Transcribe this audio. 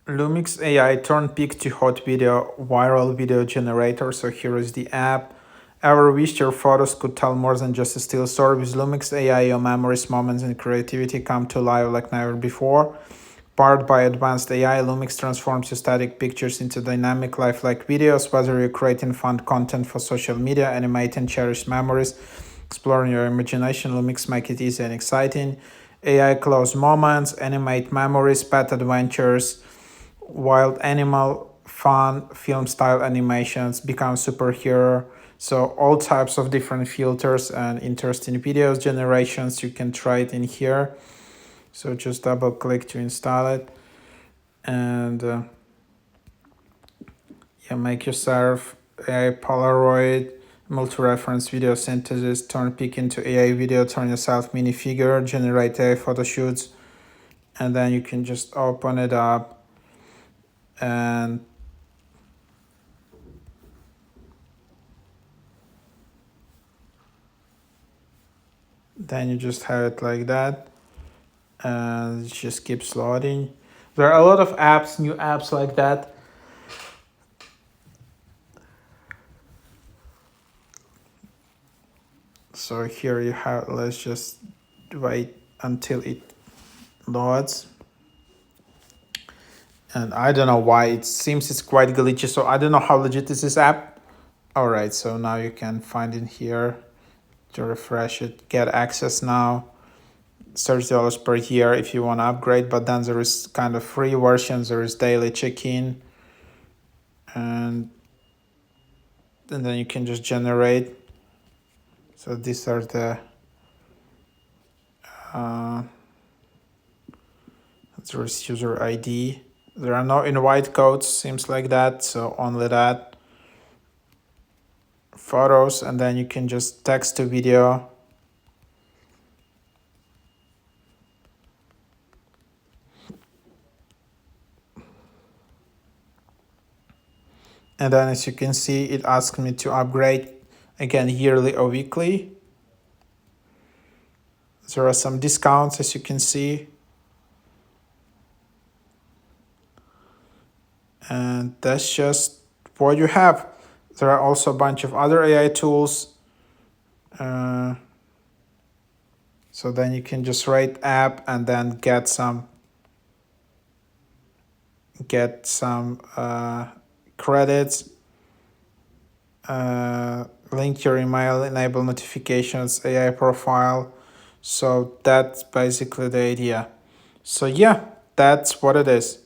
Lumix AI turn peak to hot video viral video generator. So here is the app. Ever wished your photos could tell more than just a still story? With Lumix AI, your memories, moments, and creativity come to life like never before. Powered by advanced AI, Lumix transforms your static pictures into dynamic, lifelike videos. Whether you're creating fun content for social media, animating cherished memories, exploring your imagination, Lumix make it easy and exciting. AI close moments, animate memories, pet adventures, wild animal, fun, film style animations, become superhero. So all types of different filters and interesting videos generations, you can try it in here. So just double click to install it, and yeah, make yourself AI Polaroid, multi-reference video synthesis, turn pic into AI video, turn yourself minifigure, generate AI photo shoots, and then you can just open it up, and then you just have it like that, and it just keeps loading. There are a lot of apps, new apps like that. So here you have, let's just wait until it loads. And I don't know why, it seems it's quite glitchy, so I don't know how legit is this app. All right, so now you can find it here. To refresh it, get access now, $30 per year if you want to upgrade, but then there is kind of free versions. There is daily check-in, and then you can just generate. So these are the there is user ID. There are no invite codes, seems like that, so only that. Photos, and then you can just text to video. And then as you can see, it asked me to upgrade again yearly or weekly. There are some discounts, as you can see. And that's just what you have. There are also a bunch of other AI tools. So then you can just rate app and then get some credits. Link your email, enable notifications, AI profile. So that's basically the idea. So yeah, that's what it is.